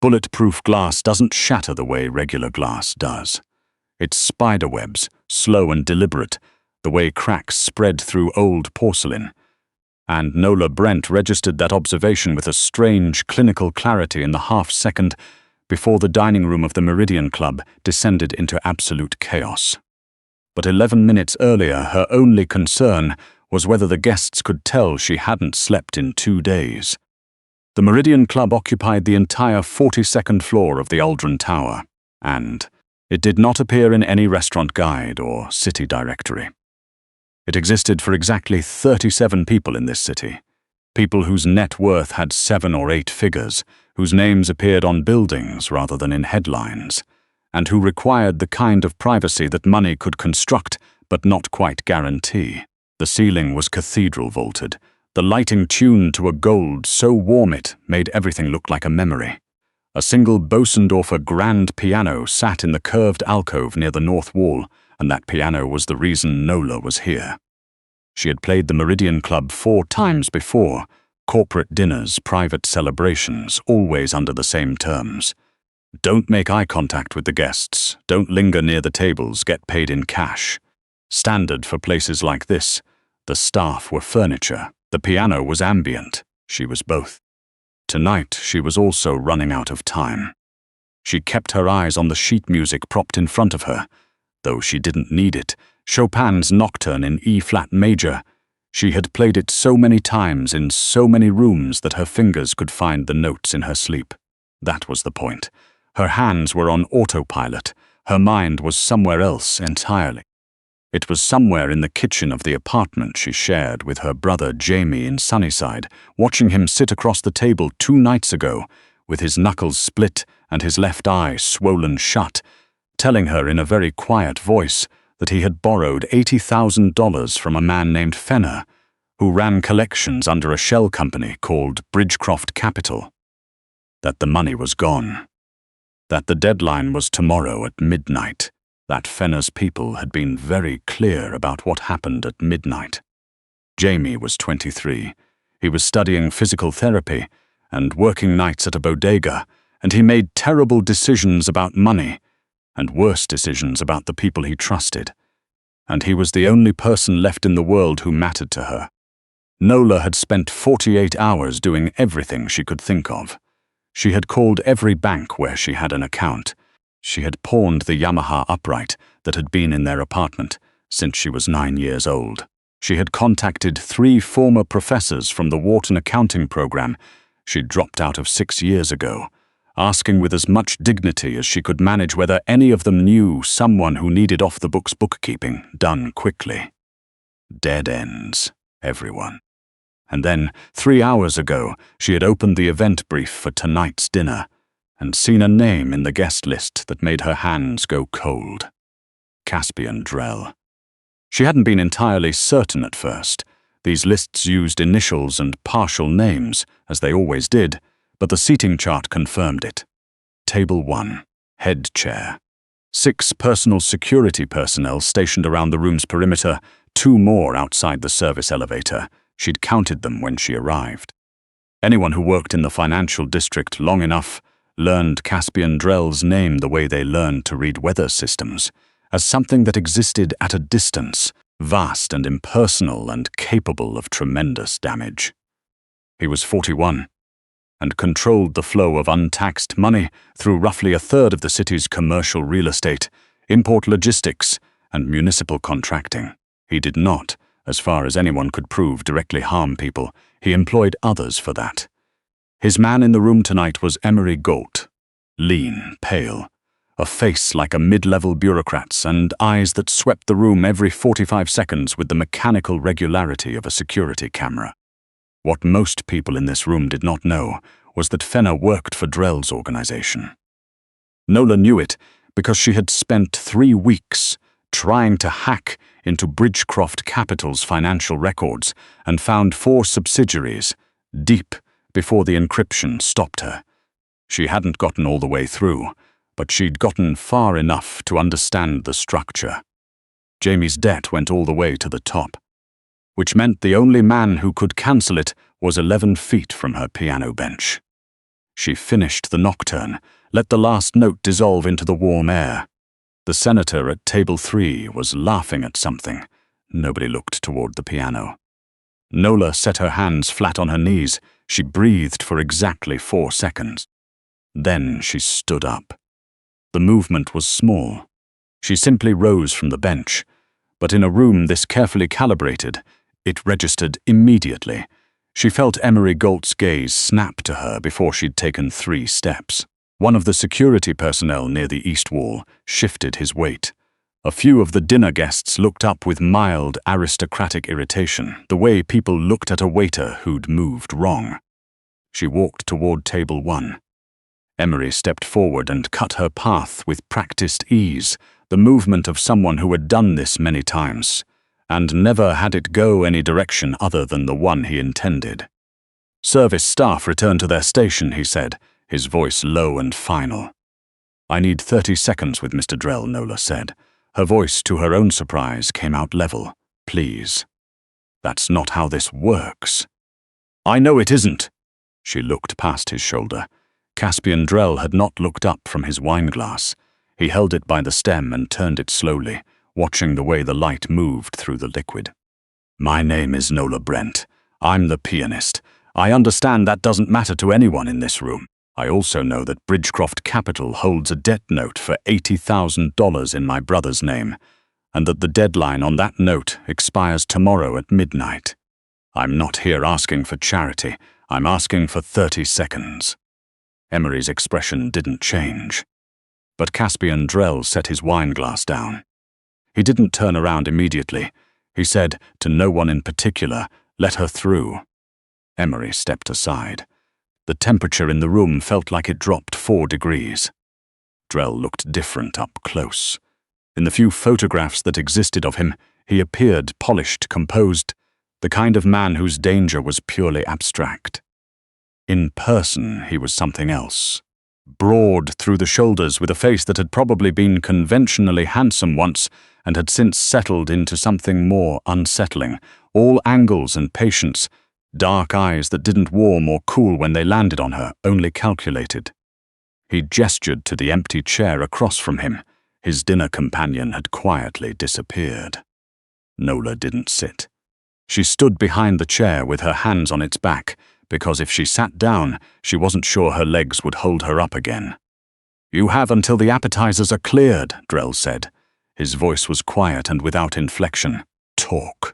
Bulletproof glass doesn't shatter the way regular glass does. It's spiderwebs, slow and deliberate, the way cracks spread through old porcelain. And Nola Brent registered that observation with a strange clinical clarity in the half-second before the dining room of the Meridian Club descended into absolute chaos. But 11 minutes earlier, her only concern was whether the guests could tell she hadn't slept in 2 days. The Meridian Club occupied the entire 42nd floor of the Aldrin Tower, and it did not appear in any restaurant guide or city directory. It existed for exactly 37 people in this city, people whose net worth had 7 or 8 figures, whose names appeared on buildings rather than in headlines, and who required the kind of privacy that money could construct but not quite guarantee. The ceiling was cathedral vaulted, the lighting tuned to a gold so warm it made everything look like a memory. A single Bosendorfer grand piano sat in the curved alcove near the north wall, and that piano was the reason Nola was here. She had played the Meridian Club 4 times before, corporate dinners, private celebrations, always under the same terms. Don't make eye contact with the guests, don't linger near the tables, get paid in cash. Standard for places like this. The staff were furniture, the piano was ambient, she was both. Tonight she was also running out of time. She kept her eyes on the sheet music propped in front of her. Though she didn't need it, Chopin's Nocturne in E-flat major. She had played it so many times in so many rooms that her fingers could find the notes in her sleep. That was the point. Her hands were on autopilot. Her mind was somewhere else entirely. It was somewhere in the kitchen of the apartment she shared with her brother Jamie in Sunnyside, watching him sit across the table 2 nights ago, with his knuckles split and his left eye swollen shut, telling her in a very quiet voice that he had borrowed $80,000 from a man named Fenner, who ran collections under a shell company called Bridgecroft Capital. That the money was gone. That the deadline was tomorrow at midnight. That Fenner's people had been very clear about what happened at midnight. Jamie was 23. He was studying physical therapy and working nights at a bodega, and he made terrible decisions about money, and worse decisions about the people he trusted. And he was the only person left in the world who mattered to her. Nola had spent 48 hours doing everything she could think of. She had called every bank where she had an account. She had pawned the Yamaha upright that had been in their apartment since she was 9 years old. She had contacted 3 former professors from the Wharton accounting program she'd dropped out of 6 years ago, asking with as much dignity as she could manage whether any of them knew someone who needed off-the-books bookkeeping done quickly. Dead ends, everyone. And then, 3 hours ago, she had opened the event brief for tonight's dinner and seen a name in the guest list that made her hands go cold. Caspian Drell. She hadn't been entirely certain at first. These lists used initials and partial names, as they always did, but the seating chart confirmed it. Table 1, head chair. 6 personal security personnel stationed around the room's perimeter, 2 more outside the service elevator. She'd counted them when she arrived. Anyone who worked in the financial district long enough learned Caspian Drell's name the way they learned to read weather systems, as something that existed at a distance, vast and impersonal and capable of tremendous damage. He was 41, and controlled the flow of untaxed money through roughly a third of the city's commercial real estate, import logistics, and municipal contracting. He did not, as far as anyone could prove, directly harm people. He employed others for that. His man in the room tonight was Emery Gault, lean, pale, a face like a mid-level bureaucrat's and eyes that swept the room every 45 seconds with the mechanical regularity of a security camera. What most people in this room did not know was that Fenner worked for Drell's organization. Nola knew it because she had spent 3 weeks trying to hack into Bridgecroft Capital's financial records and found 4 subsidiaries, deep before the encryption stopped her. She hadn't gotten all the way through, but she'd gotten far enough to understand the structure. Jamie's debt went all the way to the top, which meant the only man who could cancel it was 11 feet from her piano bench. She finished the nocturne, let the last note dissolve into the warm air. The senator at table 3 was laughing at something. Nobody looked toward the piano. Nola set her hands flat on her knees. She breathed for exactly 4 seconds. Then she stood up. The movement was small. She simply rose from the bench. But in a room this carefully calibrated, it registered immediately. She felt Emery Galt's gaze snap to her before she'd taken 3 steps. One of the security personnel near the east wall shifted his weight. A few of the dinner guests looked up with mild, aristocratic irritation, the way people looked at a waiter who'd moved wrong. She walked toward table 1. Emery stepped forward and cut her path with practiced ease, the movement of someone who had done this many times, and never had it go any direction other than the one he intended. "Service staff return to their station," he said, his voice low and final. "I need 30 seconds with Mr. Drell," Nola said. Her voice, to her own surprise, came out level. "Please." "That's not how this works." "I know it isn't." She looked past his shoulder. Caspian Drell had not looked up from his wineglass. He held it by the stem and turned it slowly, watching the way the light moved through the liquid. "My name is Nola Brent. I'm the pianist. I understand that doesn't matter to anyone in this room. I also know that Bridgecroft Capital holds a debt note for $80,000 in my brother's name, and that the deadline on that note expires tomorrow at midnight. I'm not here asking for charity. I'm asking for 30 seconds. Emery's expression didn't change. But Caspian Drell set his wineglass down. He didn't turn around immediately. He said, to no one in particular, "Let her through." Emery stepped aside. The temperature in the room felt like it dropped 4 degrees. Drell looked different up close. In the few photographs that existed of him, he appeared polished, composed, the kind of man whose danger was purely abstract. In person, he was something else. Broad through the shoulders, with a face that had probably been conventionally handsome once and had since settled into something more unsettling, all angles and patience, dark eyes that didn't warm or cool when they landed on her, only calculated. He gestured to the empty chair across from him. His dinner companion had quietly disappeared. Nola didn't sit. She stood behind the chair with her hands on its back, because if she sat down, she wasn't sure her legs would hold her up again. "You have until the appetizers are cleared," Drell said. His voice was quiet and without inflection. "Talk."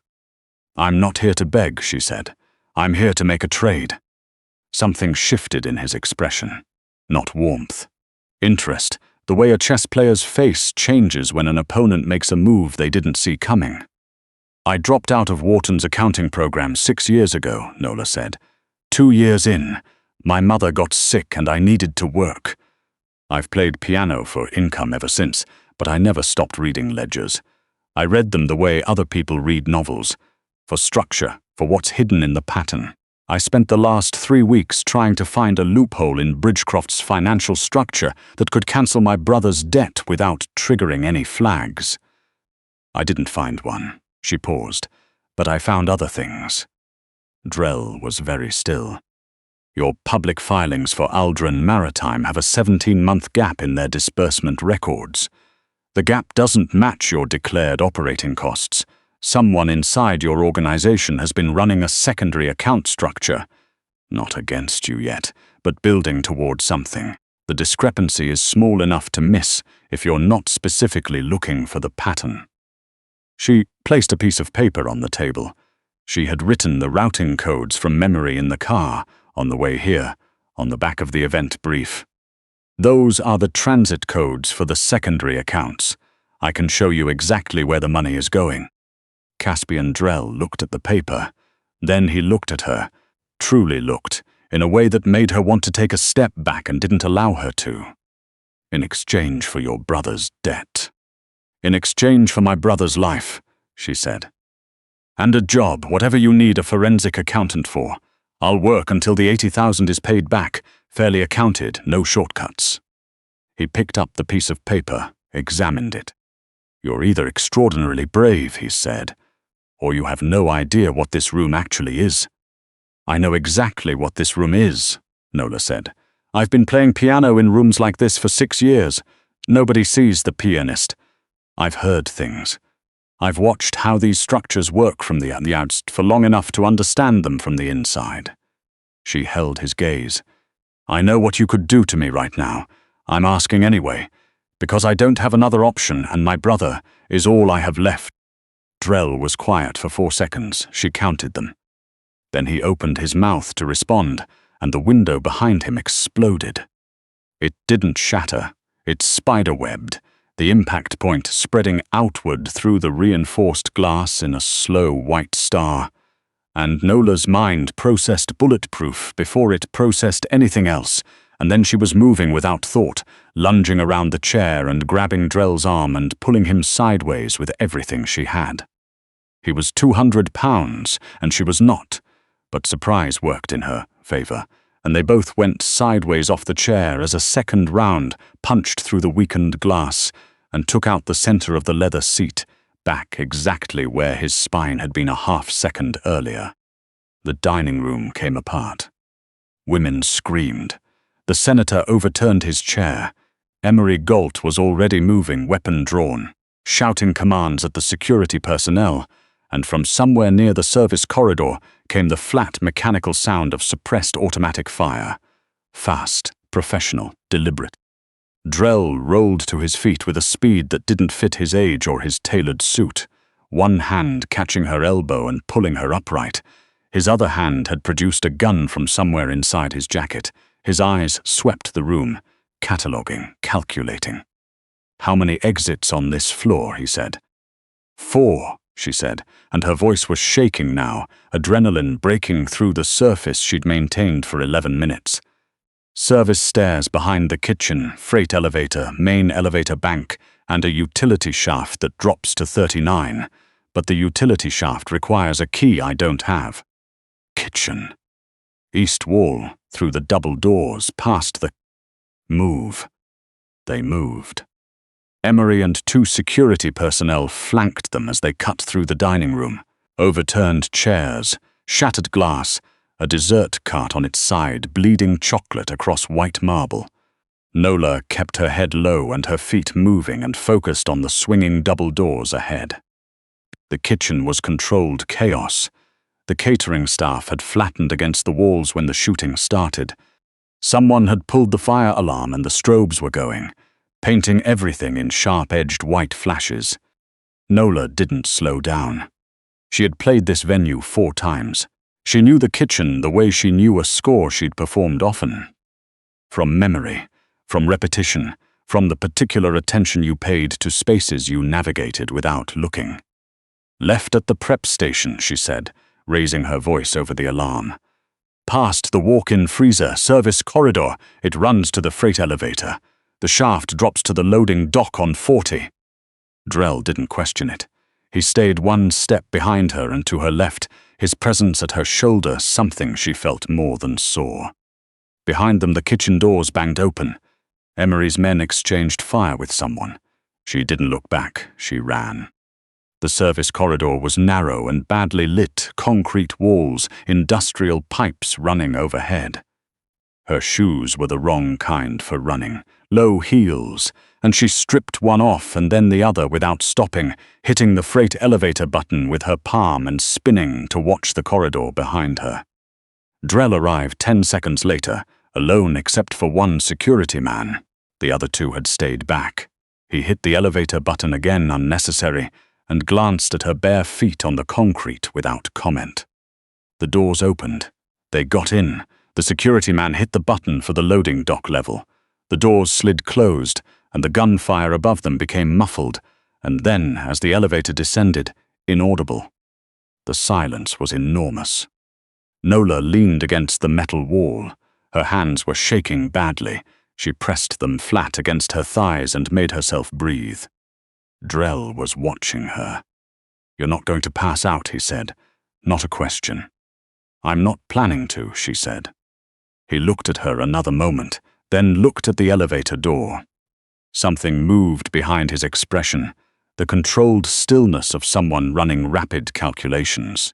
"I'm not here to beg," she said. "I'm here to make a trade." Something shifted in his expression. Not warmth. Interest, the way a chess player's face changes when an opponent makes a move they didn't see coming. "I dropped out of Wharton's accounting program 6 years ago," Nola said. 2 years in, my mother got sick and I needed to work. I've played piano for income ever since, but I never stopped reading ledgers. I read them the way other people read novels, for structure, for what's hidden in the pattern. I spent the last 3 weeks trying to find a loophole in Bridgecroft's financial structure that could cancel my brother's debt without triggering any flags. I didn't find one. She paused. But I found other things. Drell was very still. Your public filings for Aldrin Maritime have a 17-month gap in their disbursement records. The gap doesn't match your declared operating costs. Someone inside your organization has been running a secondary account structure. Not against you yet, but building toward something. The discrepancy is small enough to miss if you're not specifically looking for the pattern. She placed a piece of paper on the table. She had written the routing codes from memory in the car, on the way here, on the back of the event brief. Those are the transit codes for the secondary accounts. I can show you exactly where the money is going. Caspian Drell looked at the paper. Then he looked at her, truly looked, in a way that made her want to take a step back and didn't allow her to. "In exchange for your brother's debt." "In exchange for my brother's life," she said. "And a job, whatever you need a forensic accountant for. I'll work until the 80,000 is paid back, fairly accounted, no shortcuts." He picked up the piece of paper, examined it. "You're either extraordinarily brave," he said, "or you have no idea what this room actually is." "I know exactly what this room is," Nola said. I've been playing piano in rooms like this for 6 years. Nobody sees the pianist. I've heard things. I've watched how these structures work from the outside for long enough to understand them from the inside. She held his gaze. I know what you could do to me right now. I'm asking anyway, because I don't have another option and my brother is all I have left. Drell was quiet for 4 seconds. She counted them. Then he opened his mouth to respond, and the window behind him exploded. It didn't shatter. It spiderwebbed, the impact point spreading outward through the reinforced glass in a slow white star. And Nola's mind processed bulletproof before it processed anything else, and then she was moving without thought, lunging around the chair and grabbing Drell's arm and pulling him sideways with everything she had. He was 200 pounds, and she was not, but surprise worked in her favor, and they both went sideways off the chair as a second round punched through the weakened glass and took out the center of the leather seat, back exactly where his spine had been a half-second earlier. The dining room came apart. Women screamed. The senator overturned his chair. Emery Galt was already moving, weapon drawn, shouting commands at the security personnel, and from somewhere near the service corridor came the flat mechanical sound of suppressed automatic fire. Fast, professional, deliberate. Drell rolled to his feet with a speed that didn't fit his age or his tailored suit, one hand catching her elbow and pulling her upright. His other hand had produced a gun from somewhere inside his jacket. His eyes swept the room, cataloguing, calculating. How many exits on this floor, he said. 4, she said, and her voice was shaking now, adrenaline breaking through the surface she'd maintained for 11 minutes. Service stairs behind the kitchen, freight elevator, main elevator bank, and a utility shaft that drops to 39. But the utility shaft requires a key I don't have. Kitchen. East wall, through the double doors, past the... Move. They moved. Emery and 2 security personnel flanked them as they cut through the dining room. Overturned chairs, shattered glass, a dessert cart on its side, bleeding chocolate across white marble. Nola kept her head low and her feet moving and focused on the swinging double doors ahead. The kitchen was controlled chaos. The catering staff had flattened against the walls when the shooting started. Someone had pulled the fire alarm and the strobes were going, painting everything in sharp-edged white flashes. Nola didn't slow down. She had played this venue 4 times. She knew the kitchen the way she knew a score she'd performed often. From memory, from repetition, from the particular attention you paid to spaces you navigated without looking. Left at the prep station, she said, raising her voice over the alarm. Past the walk-in freezer, service corridor, it runs to the freight elevator. The shaft drops to the loading dock on 40. Drell didn't question it. He stayed 1 step behind her and to her left, his presence at her shoulder something she felt more than saw. Behind them the kitchen doors banged open. Emery's men exchanged fire with someone. She didn't look back, she ran. The service corridor was narrow and badly lit, concrete walls, industrial pipes running overhead. Her shoes were the wrong kind for running, low heels, and she stripped one off and then the other without stopping, hitting the freight elevator button with her palm and spinning to watch the corridor behind her. Drell arrived 10 seconds later, alone except for 1 security man. The other 2 had stayed back. He hit the elevator button again, unnecessary, and glanced at her bare feet on the concrete without comment. The doors opened. They got in. The security man hit the button for the loading dock level. The doors slid closed, and the gunfire above them became muffled, and then, as the elevator descended, inaudible. The silence was enormous. Nola leaned against the metal wall. Her hands were shaking badly. She pressed them flat against her thighs and made herself breathe. Drell was watching her. "You're not going to pass out," he said. "Not a question." "I'm not planning to," she said. He looked at her another moment, then looked at the elevator door. Something moved behind his expression, the controlled stillness of someone running rapid calculations.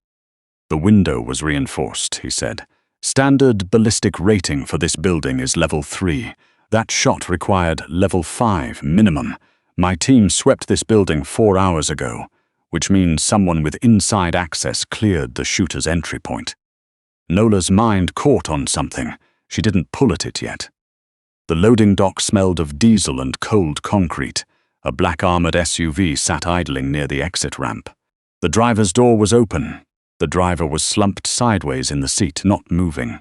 "The window was reinforced," he said, Standard ballistic rating for this building is level 3. That shot required level 5 minimum. My team swept this building 4 hours ago, which means someone with inside access cleared the shooter's entry point. Nola's mind caught on something. She didn't pull at it yet. The loading dock smelled of diesel and cold concrete. A black armored SUV sat idling near the exit ramp. The driver's door was open. The driver was slumped sideways in the seat, not moving.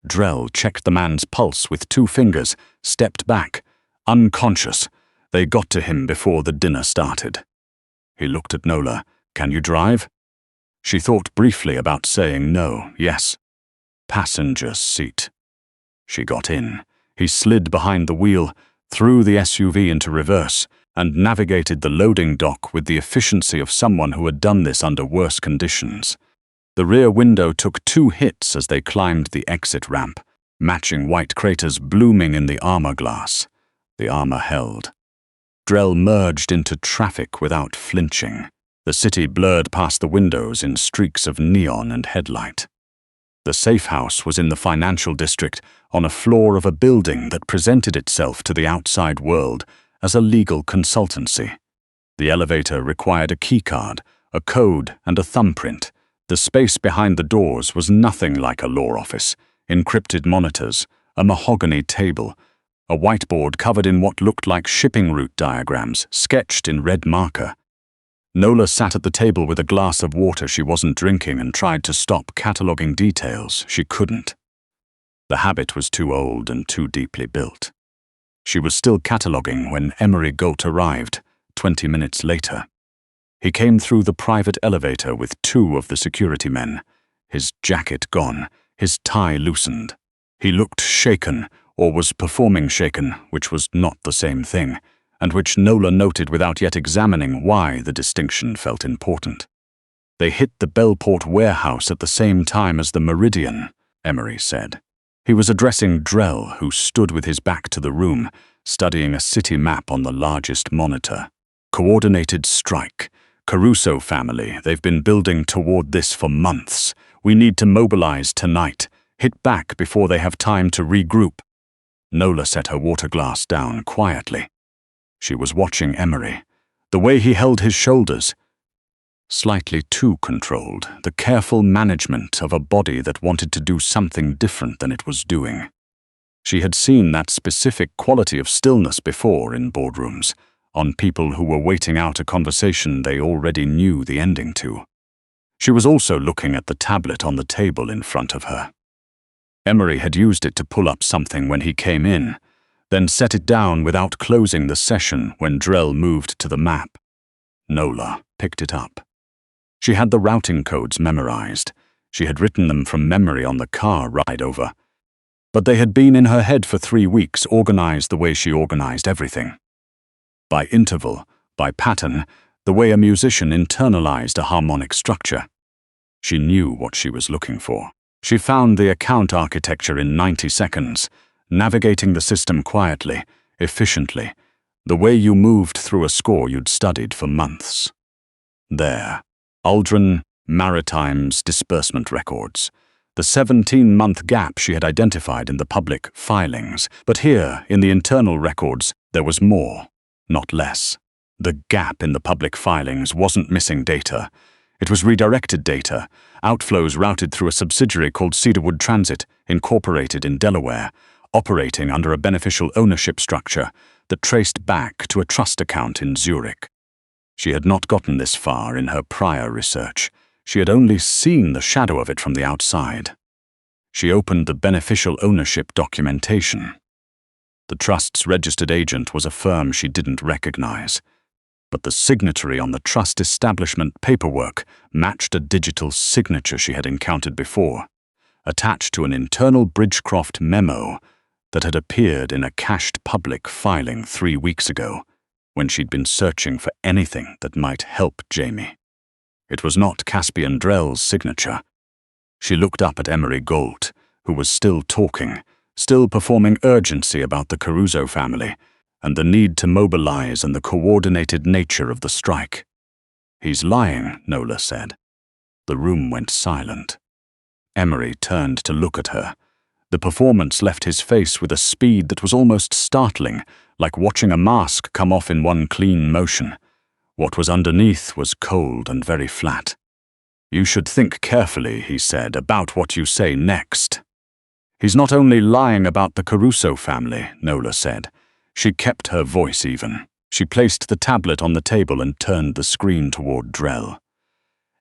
Drell checked the man's pulse with 2 fingers, stepped back. Unconscious. They got to him before the dinner started. He looked at Nola. "Can you drive?" She thought briefly about saying no, yes. Passenger seat. She got in. He slid behind the wheel, threw the SUV into reverse, and navigated the loading dock with the efficiency of someone who had done this under worse conditions. The rear window took 2 hits as they climbed the exit ramp, matching white craters blooming in the armor glass. The armor held. Drell merged into traffic without flinching. The city blurred past the windows in streaks of neon and headlight. The safe house was in the financial district, on a floor of a building that presented itself to the outside world as a legal consultancy. The elevator required a keycard, a code, and a thumbprint. The space behind the doors was nothing like a law office. Encrypted monitors, a mahogany table, a whiteboard covered in what looked like shipping route diagrams, sketched in red marker. Nola sat at the table with a glass of water she wasn't drinking and tried to stop cataloging details. She couldn't. The habit was too old and too deeply built. She was still cataloging when Emery Golt arrived, 20 minutes later. He came through the private elevator with 2 of the security men, his jacket gone, his tie loosened. He looked shaken, or was performing shaken, which was not the same thing, and which Nola noted without yet examining why the distinction felt important. They hit the Bellport warehouse at the same time as the Meridian, Emery said. He was addressing Drell, who stood with his back to the room, studying a city map on the largest monitor. Coordinated strike. Caruso family, they've been building toward this for months. We need to mobilize tonight. Hit back before they have time to regroup. Nola set her water glass down quietly. She was watching Emery. The way he held his shoulders. Slightly too controlled, the careful management of a body that wanted to do something different than it was doing. She had seen that specific quality of stillness before in boardrooms, on people who were waiting out a conversation they already knew the ending to. She was also looking at the tablet on the table in front of her. Emery had used it to pull up something when he came in, then set it down without closing the session when Drell moved to the map. Nola picked it up. She had the routing codes memorized. She had written them from memory on the car ride over. But they had been in her head for 3 weeks, organized the way she organized everything. By interval, by pattern, the way a musician internalized a harmonic structure. She knew what she was looking for. She found the account architecture in 90 seconds, navigating the system quietly, efficiently, the way you moved through a score you'd studied for months. There. Aldrin Maritime's disbursement records. The 17-month gap she had identified in the public filings, but here, in the internal records, there was more, not less. The gap in the public filings wasn't missing data. It was redirected data, outflows routed through a subsidiary called Cedarwood Transit, incorporated in Delaware, operating under a beneficial ownership structure that traced back to a trust account in Zurich. She had not gotten this far in her prior research. She had only seen the shadow of it from the outside. She opened the beneficial ownership documentation. The trust's registered agent was a firm she didn't recognize, but the signatory on the trust establishment paperwork matched a digital signature she had encountered before, attached to an internal Bridgecroft memo that had appeared in a cached public filing 3 weeks ago, when she'd been searching for anything that might help Jamie. It was not Caspian Drell's signature. She looked up at Emery Golt, who was still talking, still performing urgency about the Caruso family and the need to mobilize and the coordinated nature of the strike. "He's lying," Nola said. The room went silent. Emery turned to look at her. The performance left his face with a speed that was almost startling, like watching a mask come off in one clean motion. What was underneath was cold and very flat. "You should think carefully," he said, "about what you say next." "He's not only lying about the Caruso family," Nola said. She kept her voice even. She placed the tablet on the table and turned the screen toward Drell.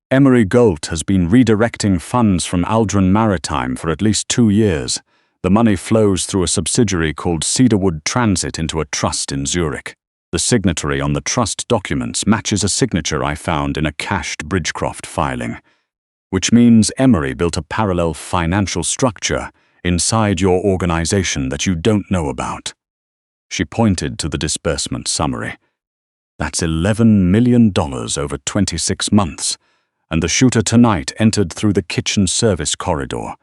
"Emery Galt has been redirecting funds from Aldrin Maritime for at least 2 years. The money flows through a subsidiary called Cedarwood Transit into a trust in Zurich. The signatory on the trust documents matches a signature I found in a cached Bridgecroft filing, which means Emery built a parallel financial structure inside your organization that you don't know about." She pointed to the disbursement summary. "That's $11 million over 26 months, and the shooter tonight entered through the kitchen service corridor.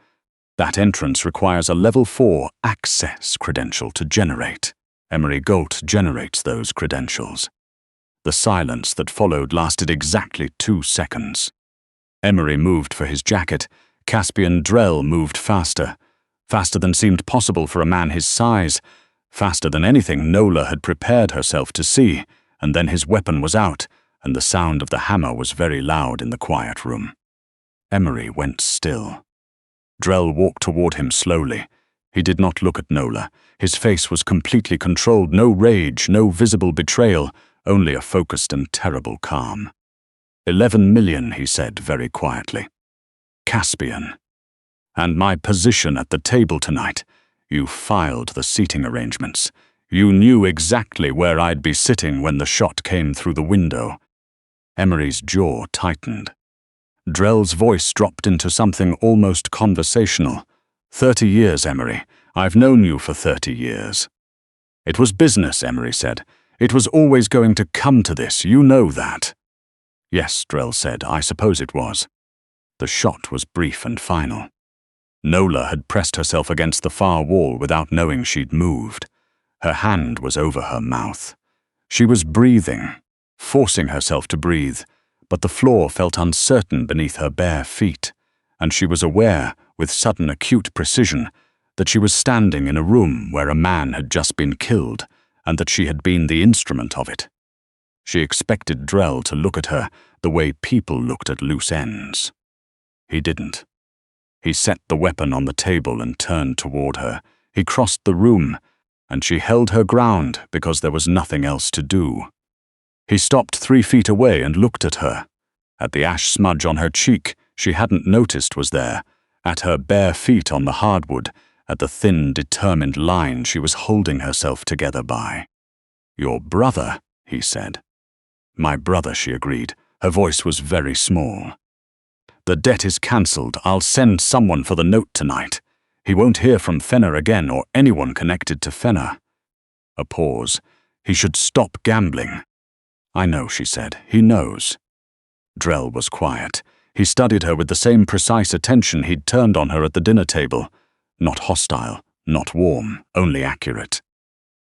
That entrance requires a Level 4 access credential to generate. Emery Galt generates those credentials." The silence that followed lasted exactly 2 seconds. Emery moved for his jacket. Caspian Drell moved faster. Faster than seemed possible for a man his size. Faster than anything Nola had prepared herself to see, and then his weapon was out, and the sound of the hammer was very loud in the quiet room. Emery went still. Drell walked toward him slowly. He did not look at Nola. His face was completely controlled, no rage, no visible betrayal, only a focused and terrible calm. 11 million, he said very quietly. "Caspian. And my position at the table tonight. You filed the seating arrangements. You knew exactly where I'd be sitting when the shot came through the window." Emery's jaw tightened. Drell's voice dropped into something almost conversational. 30 years, Emery. I've known you for 30 years. "It was business," Emery said. "It was always going to come to this, you know that." "Yes," Drell said, "I suppose it was." The shot was brief and final. Nola had pressed herself against the far wall without knowing she'd moved. Her hand was over her mouth. She was breathing, forcing herself to breathe, but the floor felt uncertain beneath her bare feet, and she was aware, with sudden acute precision, that she was standing in a room where a man had just been killed, and that she had been the instrument of it. She expected Drell to look at her the way people looked at loose ends. He didn't. He set the weapon on the table and turned toward her. He crossed the room, and she held her ground because there was nothing else to do. He stopped 3 feet away and looked at her. At the ash smudge on her cheek she hadn't noticed was there, at her bare feet on the hardwood, at the thin, determined line she was holding herself together by. "Your brother," he said. "My brother," she agreed. Her voice was very small. "The debt is cancelled. I'll send someone for the note tonight. He won't hear from Fenner again or anyone connected to Fenner." A pause. "He should stop gambling." "I know," she said. "He knows." Drell was quiet. He studied her with the same precise attention he'd turned on her at the dinner table. Not hostile, not warm, only accurate.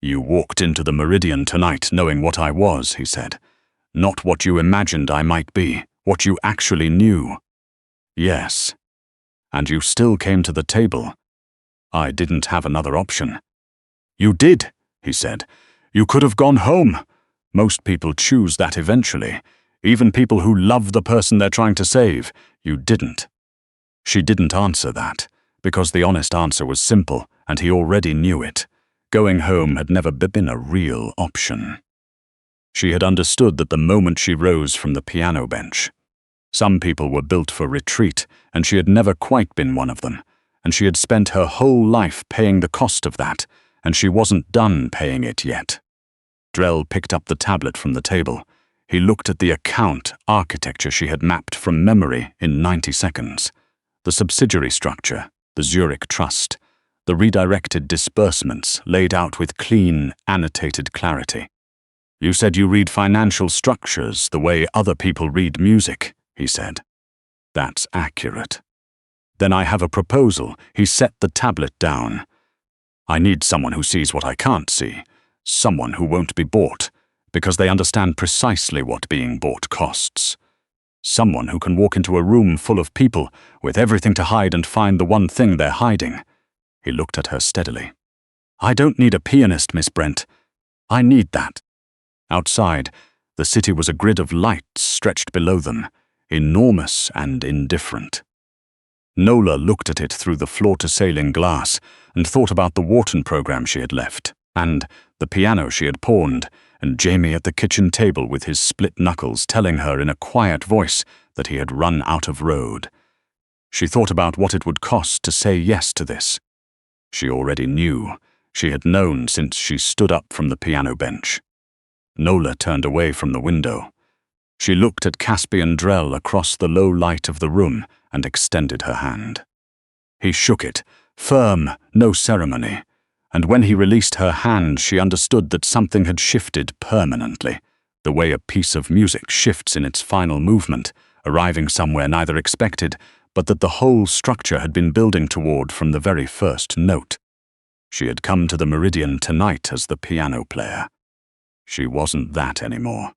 "You walked into the Meridian tonight knowing what I was," he said. "Not what you imagined I might be, what you actually knew." "Yes." "And you still came to the table." "I didn't have another option." "You did," he said. "You could have gone home. Most people choose that eventually, even people who love the person they're trying to save. You didn't." She didn't answer that, because the honest answer was simple, and he already knew it. Going home had never been a real option. She had understood that the moment she rose from the piano bench. Some people were built for retreat, and she had never quite been one of them, and she had spent her whole life paying the cost of that, and she wasn't done paying it yet. Drell picked up the tablet from the table. He looked at the account architecture she had mapped from memory in 90 seconds. The subsidiary structure, the Zurich Trust, the redirected disbursements laid out with clean, annotated clarity. "You said you read financial structures the way other people read music," he said. "That's accurate." "Then I have a proposal." He set the tablet down. "I need someone who sees what I can't see. Someone who won't be bought, because they understand precisely what being bought costs." Someone who can walk into a room full of people with everything to hide and find the one thing they're hiding. He looked at her steadily. I don't need a pianist, Miss Brent. I need that. Outside, the city was a grid of lights stretched below them, enormous and indifferent. Nola looked at it through the floor-to-ceiling glass and thought about the Wharton program she had left, and the piano she had pawned, and Jamie at the kitchen table with his split knuckles telling her in a quiet voice that he had run out of road. She thought about what it would cost to say yes to this. She already knew. She had known since she stood up from the piano bench. Nola turned away from the window. She looked at Caspian Drell across the low light of the room and extended her hand. He shook it, firm, no ceremony, and when he released her hand she understood that something had shifted permanently, the way a piece of music shifts in its final movement, arriving somewhere neither expected, but that the whole structure had been building toward from the very first note. She had come to the Meridian tonight as the piano player. She wasn't that anymore.